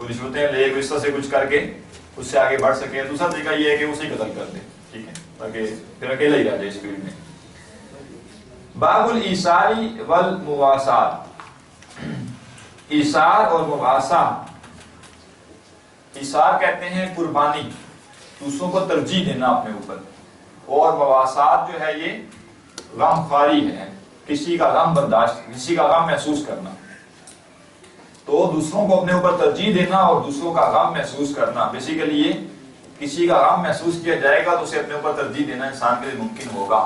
وہ رشوتیں لے کے اس طرح سے کچھ کر کے اس سے آگے بڑھ سکے. دوسرا طریقہ یہ ہے کہ اسے قتل کر دے, ٹھیک ہے, تاکہ پھر اکیلا ہی رہ جائے اس فیلڈ میں. باب الایثار والمواسات. ایثار اور مواسات. ایثار کہتے ہیں قربانی, دوسروں کو ترجیح دینا اپنے اوپر, اور مواسات جو ہے یہ غم خواری ہے, کسی کا غم برداشت, کسی کا غم محسوس کرنا. تو دوسروں کو اپنے اوپر ترجیح دینا اور دوسروں کا غم محسوس کرنا, بیسیکلی یہ کسی کا غم محسوس کیا جائے گا تو اسے اپنے اوپر ترجیح دینا انسان کے لیے ممکن ہوگا.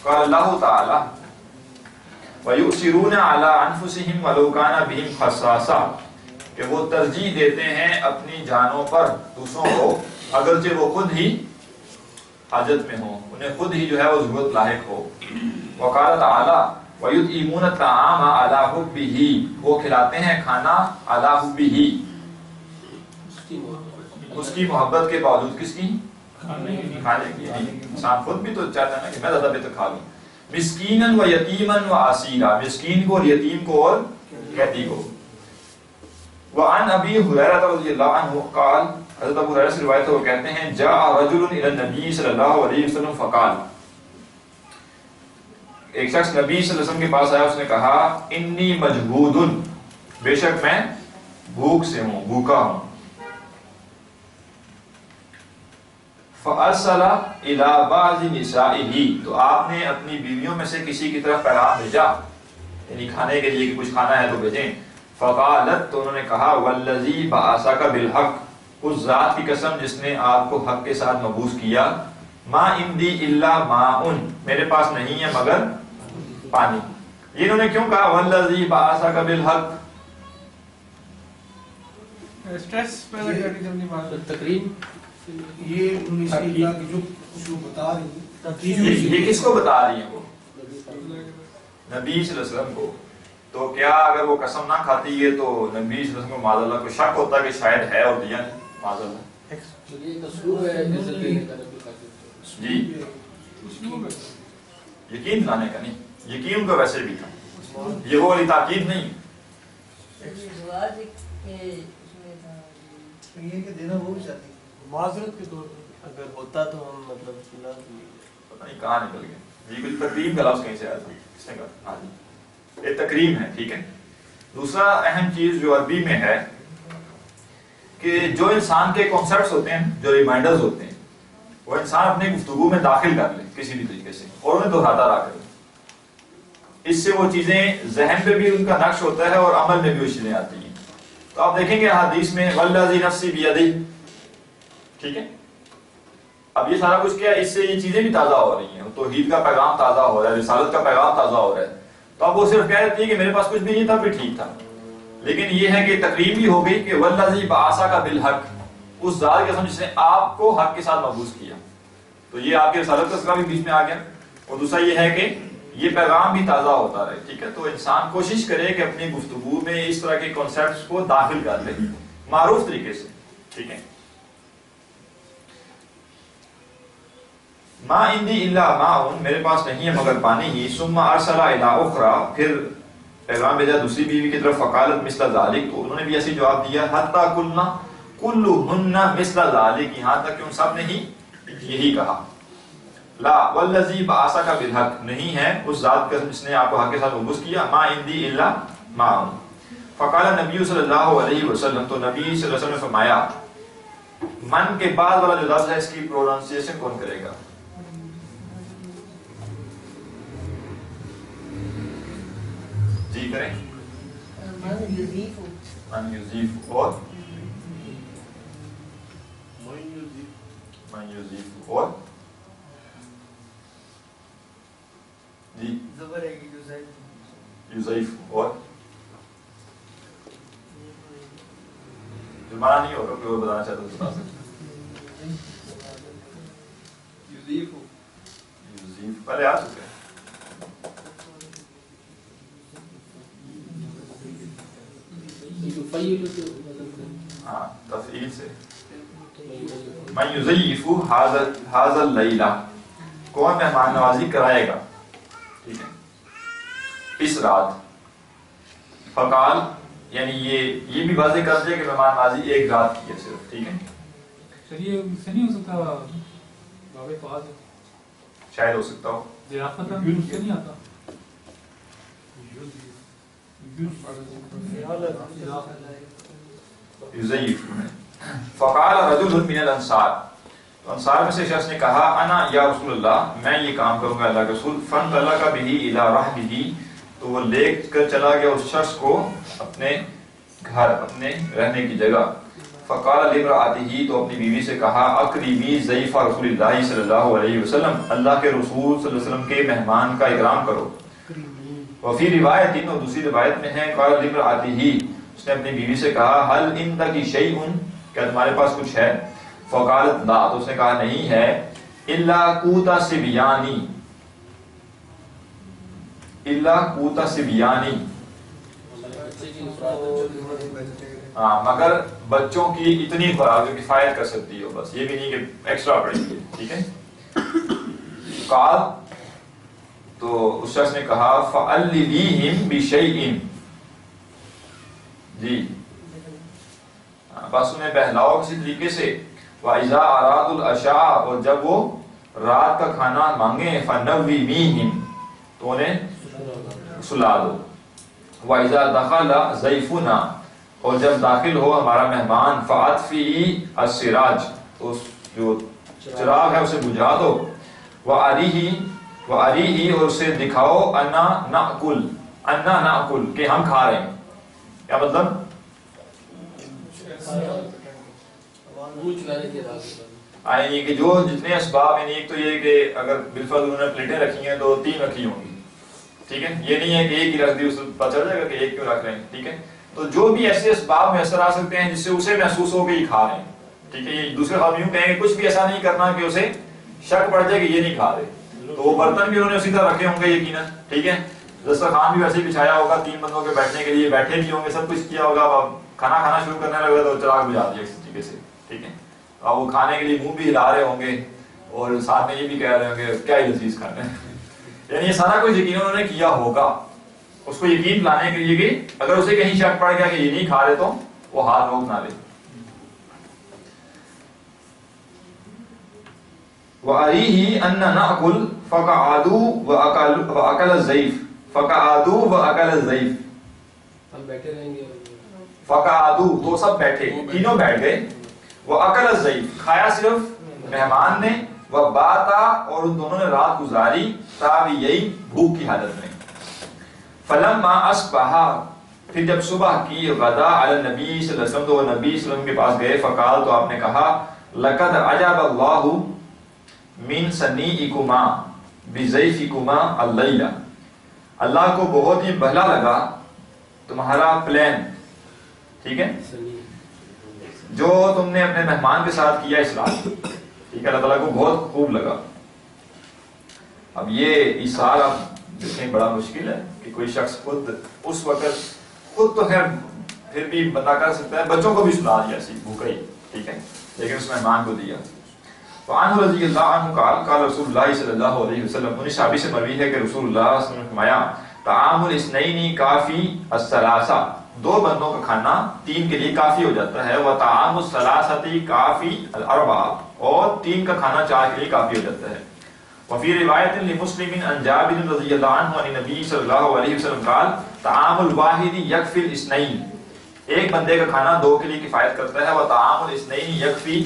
قال اللہ تعالی وَيُؤْثِرُونَ عَلَىٰ أَنفُسِهِمْ وَلَوْ كَانَ بِهِمْ خَصَاصَةٌ, کہ وہ ترجیح دیتے ہیں اپنی جانوں پر دوسروں کو, اگرچہ وہ خود ہی حاجت میں ہوں, انہیں خود ہی جو ہے وہ ضرورت لاحق ہو. وقال تعالی وَيُطْعِمُونَ الطَّعَامَ عَلَىٰ حُبِّهِ, وہ کھلاتے ہیں کھانا عَلَىٰ حُبِّهِ, اس کی محبت کے باوجود. کس کی؟ کھانے کی. انسان خود بھی تو چاہتا ہے نا کہ میں زیادہ بہتر کھا لوں. مسکیناً و یتیماً و اسیرا, مسکین کو اور یتیم کو اور قیدی کو. وعن ابی ہریرہ رضی اللہ عنہ قال, حضرت ابو ہریرہ سے روایت ہے, وہ کہتے ہیں جاء رجل الی النبی صلی اللہ علیہ وسلم فقال, ایک شخص نبی صلی اللہ علیہ وسلم کے پاس آیا, اس نے کہا انی مجہود, بے شک میں بھوک سے ہوں, بھوکا ہوں. فَأَرْسَلَ إِلَىٰ بَعْضِ نِسَائِهِ, تو آپ نے اپنی بیویوں میں سے کسی کی طرف پیغام بھیجا, یعنی کھانے کے لیے کہ کچھ کھانا ہے تو بھیجیں. فَقَالَتْ, تو انہوں نے کہا وَالَّذِي بَعَثَكَ بِالْحَقِّ, اس ذات کی قسم جس نے آپ کو حق کے ساتھ مبعوث کیا, مَا عِنْدِي إِلَّا مَاءٌ, میرے پاس نہیں ہے مگر پانی. یہ انہوں نے کیوں کہا وَالَّذِي بَعَثَكَ بِالْحَقِّ؟ اسٹریس پیدا کرنے کی اپنی بات. تقریب یہ انہوں نے کہا کہ جو بتا رہی ہیں یہ کس کو بتا رہی ہیں؟ وہ نبی صلی اللہ علیہ وسلم کو. تو کیا اگر وہ قسم نہ کھاتی ہے تو نبی صلی اللہ علیہ وسلم کو معاذ اللہ کو شک ہوتا کہ شاید ہے اور دیا نہیں, معاذ اللہ. یہ قصور ہے عزت دینے کا نبی کا. جی, یقین دلانے کا نہیں, یقین تو ویسے بھی تھا, یہ وہ والی تاکید نہیں. یہ کہ دینا وہ بھی چاہتی معذرت کے طور پر اگر ہوتا تو ہم مطلب پتہ نہیں کہاں نکل گئے. جی کچھ تقریم کا لفظ کہیں سے آیا تھا, کس نے کہا؟ ہاں جی, یہ تقریم ہے, ٹھیک ہے. دوسرا اہم چیز جو عربی میں ہے کہ جو انسان کے کانسیپٹس ہوتے ہیں, جو ریمائنڈرز ہوتے ہیں, وہ انسان اپنے گفتگو میں داخل کر لے کسی بھی طریقے سے اور انہیں دہراتا رہا کرے. اس سے وہ چیزیں ذہن پہ بھی ان کا نقش ہوتا ہے اور عمل میں بھی وہ چیزیں آتی ہیں. تو آپ دیکھیں گے حدیث میں والذی نفسی بیدہ, ٹھیک ہے. اب یہ سارا کچھ کیا ہے, اس سے یہ چیزیں بھی تازہ ہو رہی ہیں, توحید کا پیغام تازہ ہو رہا ہے, رسالت کا پیغام تازہ ہو رہا ہے. تو اب وہ صرف کہہ دیتی ہے کہ میرے پاس کچھ بھی نہیں تھا, بھی ٹھیک تھا. لیکن یہ ہے کہ تقریب بھی ہو گئی کہ والذی بعثک بالحق, اس ذات کی قسم جس نے آپ کو حق کے ساتھ مبعوث کیا. تو یہ آپ کی رسالت کا بھی بیچ میں آ گیا. اور دوسرا یہ ہے کہ یہ پیغام بھی تازہ ہوتا رہے, ٹھیک ہے. تو انسان کوشش کرے کہ اپنی گفتگو میں اس طرح کے کانسیپٹس کو داخل کر لے معروف طریقے سے, ٹھیک ہے. ما عندي الا ماء, میرے پاس نہیں ہے مگر پانی ہی. ثم ارسل الى اخرى, پھر پیغام بھیجا دوسری بیوی کی طرف. فقالت مثل ذلك, تو انہوں نے بھی ایسے جواب دیا. حتى قلنا كلهن مثل ذلك, یہاں تک کہ ان سب نے ہی یہی کہا. لا والذی بعثک بالحق, نہیں ہے اس ذات کا جس نے آپ کو حق کے ساتھ مبعوث کیا. ما عندي الا ماء. فقال النبی صلی اللہ علیہ وسلم, تو نبی صلی اللہ علیہ وسلم نے فرمایا, من کے بعد والا جو لفظ ہے اس کی پروننسیشن کون کرے گا؟ جی کریں. من یضیف اور من یضیف اور جی زبر ہے کہ یضیف اور جو مانا نہیں ہوگا کہ وہ بتانا چاہتا ہے بتا سکتے. یضیف پہلے آ چکے ہیں. ہاں تفعیل سے. من یضیف ھذا اللیلہ, کون مہمان نوازی کرائے گا, ٹھیک ہے, اس رات. فقال, یعنی یہ بھی واضح کر دیا کہ مہمان نوازی ایک رات کی ہے صرف. ٹھیک ہے, چلیے اس سے نہیں ہو سکتا باب فاض شاید ہو سکتا ہو. ضیافت اس سے نہیں آتا. یضیف. فقال رجل من الانصار, تو انصار میں سے شخص نے کہا انا یا رسول اللہ, میں یہ کام کروں گا اللہ کے رسول. فانطلق به الى رحله, تو وہ لے کر چلا گیا اس شخص کو اپنے گھر, اپنے رہنے کی جگہ. فقال لامرأته, تو اپنی بیوی سے کہا اکرمی ضیف رسول اللہ صلی اللہ علیہ وسلم, اللہ کے رسول صلی اللہ علیہ وسلم کے مہمان کا اکرام کرو. وفی روایت, اور دوسری روایت میں ہے قال لامرأته, اس نے اپنی بیوی سے کہا حل عندک شیء, کیا تمہارے پاس کچھ ہے؟ فقالت لا, تو اس نے کہا نہیں ہے. الا قوت صبیانی, الا قوت صبیانی, ہاں مگر بچوں کی اتنی خوراک جو کفایت کر سکتی ہو, بس یہ بھی نہیں کہ ایکسٹرا پڑے گی. ٹھیک ہے. قال, تو اس شخص نے کہا فعللیہم بشیء, جی بس انہیں بہلاؤ کسی طریقے سے. وَإِذَا أَرَادُوا الْعَشَاءَ, اور جب وہ رات کا کھانا مانگیں فَنَوِّمِيهِمْ, تو انہیں سلا دو. وَإِذَا دَخَلَ ضَيْفُنَا, اور جب داخل ہو ہمارا مہمان فَأَطْفِئِ السِّرَاجَ, تو جو چراغ ہے اسے بجھا دو. وَأَرِيهِ, اور اسے دکھاؤ أَنَّا نَأْكُلُ, کہ ہم کھا رہے ہیں. کیا مطلب؟ یعنی کہ جو جتنے اسباب, یعنی ایک تو یہ کہ اگر بالفرض انہوں نے پلیٹیں رکھی ہیں تو 3 رکھی ہوں گی. ٹھیک ہے, یہ نہیں ہے کہ ایک ہی رکھ دی, اس کو پتہ چل جائے گا کہ ایک کیوں رکھ رہے ہیں. ٹھیک ہے, تو جو بھی ایسے اسباب میسر آ سکتے ہیں جس سے اسے محسوس ہو کہ یہ کھا رہے ہیں. ٹھیک ہے, یہ دوسرے خاص یوں کہیں کہ کچھ بھی ایسا نہیں کرنا کہ اسے شک پڑ جائے کہ یہ نہیں کھا رہے. تو وہ برتن بھی انہوں نے اسی طرح رکھے ہوں گے یقیناً. ٹھیک ہے, دسترخوان بھی ویسے ہی بچھایا ہوگا, 3 بندوں کے بیٹھنے کے لیے بیٹھے بھی ہوں گے, سب کچھ کیا ہوگا. کھانا کھانا شروع کرنے لگا تو چراغ بجھا دیا اس طریقے سے. ٹھیک ہے, اب وہ کھانے کے لیے منہ بھی ہلا رہے ہوں گے اور ساتھ میں یہ بھی کہہ رہے ہوں گے کیا ہی لذیذ کھانا ہے. یعنی یہ سارا کچھ یقین انہوں نے کیا ہوگا, اس کو یقین لانے کے لیے کہ اگر اسے کہیں شک پڑ گیا کہ یہ نہیں کھا رہے تو وہ ہاتھ روک نہ لے. وَأَرِيهِ أَنَّ نَأْكُلْ فَقَعَدُوا وَأَكَلَ الضَّيْفُ, فَقَعَدُوا وَأَكَلَ الضَّيْفُ, ہم بیٹھے رہیں گے. فَقَعَدُوا, تو سب بیٹھے, تینوں بیٹھ گئے. وَأَكَلَ الضَّيْفُ, کھایا صرف مہمان نے. وَبَاتَ, اور ان دونوں نے رات گزاری. طَاوِيَيْنِ, بھوک کی حالت میں. فَلَمَّا أَصْبَحَ, پھر جب صبح کی. غدا علی النبی صلی اللہ علیہ وسلم, تو وہ نبی صلی اللہ علیہ وسلم کے پاس گئے. فقال, تو آپ نے کہا لقد عجب اللہ من صنیعکما بضیفکما اللیلہ, اللہ کو بہت ہی بھلا لگا تمہارا پلان. ٹھیک ہے, جو تم نے اپنے مہمان کے ساتھ کیا اس رات. ٹھیک ہے, اللہ تعالیٰ کو بہت خوب لگا. اب یہ ایثار آپ دیکھیں بڑا مشکل ہے کہ کوئی شخص خود اس وقت خود تو خیر پھر بھی بندہ کر سکتا ہے, بچوں کو بھی سلا دیا ایسی بھوکا ہی. ٹھیک ہے, لیکن اس مہمان کو دیا. وعنہ رضی اللہ عنہ قال قال رسول اللہ صلی اللہ علیہ وسلم, انہیں صحابی سے مروی ہے کہ رسول اللہ صلی اللہ علیہ وسلم نے فرمایا طعام الاثنین کافی الثلاثہ, 2 بندوں کا کھانا 3 کے لیے کافی ہو جاتا ہے. وطعام الثلاثۃ کافی الاربعہ, اور 3 کا کھانا 4 کے لیے کافی ہو جاتا ہے. وفی روایت لمسلم عن جابر رضی اللہ عنہ عن نبی صلی اللہ علیہ وسلم قال طعام الواحد یکفی الاثنین, ایک بندے کا کھانا 2 کے لیے کفایت کرتا ہے. وطعام الاثنین یکفی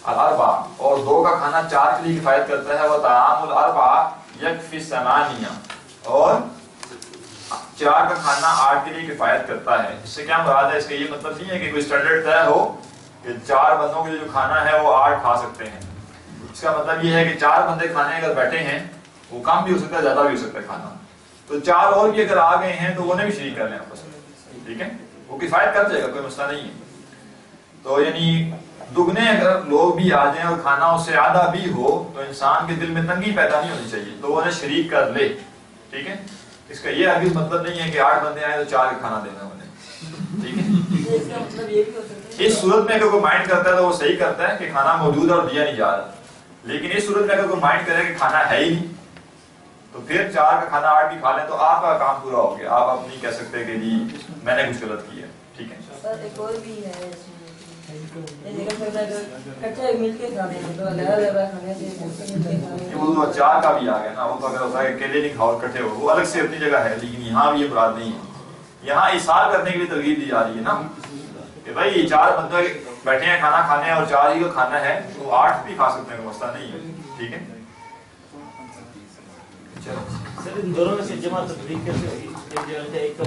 الاربع, اور 2 کا کھانا 4 کے لیے کفایت کرتا ہے. وطعام الاربع یکفی ثمانیہ, اور 4 کا کھانا 8 کے لیے کفایت کرتا ہے. اس سے کیا مراد ہے؟ اس کا یہ مطلب نہیں ہے کہ کوئی اسٹینڈرڈ طے ہو کہ 4 بندوں کے لیے جو کھانا ہے وہ 8 کھا سکتے ہیں. اس کا مطلب یہ ہے کہ 4 بندے کھانے اگر بیٹھے ہیں, وہ کم بھی ہو سکتا ہے زیادہ بھی ہو سکتا ہے کھانا, تو 4 اور بھی اگر آ گئے ہیں تو انہیں بھی شریک کر لیں آپس میں. ٹھیک ہے, وہ کفایت کر جائے گا, کوئی مسئلہ نہیں ہے. تو یعنی دگنے اگر لوگ بھی آ جائیں اور کھانا اس سے آدھا بھی ہو تو انسان کے دل میں تنگی پیدا نہیں ہونی چاہیے, تو وہ انہیں شریک کر لے. ٹھیک ہے, اس کا یہ ہرگز مطلب نہیں ہے کہ 8 بندے آئے تو 4 کا کھانا دینا انہیں. ٹھیک ہے, اس کا مطلب یہ بھی ہو سکتا ہے اس صورت میں اگر کوئی مائنڈ کرتا ہے تو وہ صحیح کرتا ہے کہ کھانا موجود ہے اور دیا نہیں جا رہا. لیکن اس صورت میں اگر کوئی مائنڈ کرے کہ کھانا ہے ہی نہیں تو پھر 4 کا کھانا 8 بھی کھا لیں تو آپ کا کام پورا ہو گیا. آپ اب نہیں کہہ سکتے کہ جی میں نے کچھ غلط کیا. ٹھیک ہے سر ایک اور بھی ہے اس میں یہ نکل سکتا ہے کہ کچا مل کے کھانے ہیں تو الگ الگ کھانے سے مل کے کھانے وہ تو 4 کا بھی آ گیا نا. وہ تو اگر ہوتا ہے کہ اکیلے نہیں کھاؤ اکٹھے ہو وہ الگ سے اپنی جگہ ہے, لیکن یہاں بھی یہ مراد نہیں ہے. یہاں ایثار کرنے کی بھی ترغیب دی جا رہی ہے نا کہ بھائی 4 بندے بیٹھے ہیں کھانا کھانے اور 4 ہی کو کھانا ہے تو 8 بھی کھا سکتے ہیں, کوئی مسئلہ نہیں ہے. ٹھیک ہے سر ان دونوں میں سے جمع تفریق کیسے ہوگی؟ ایک کا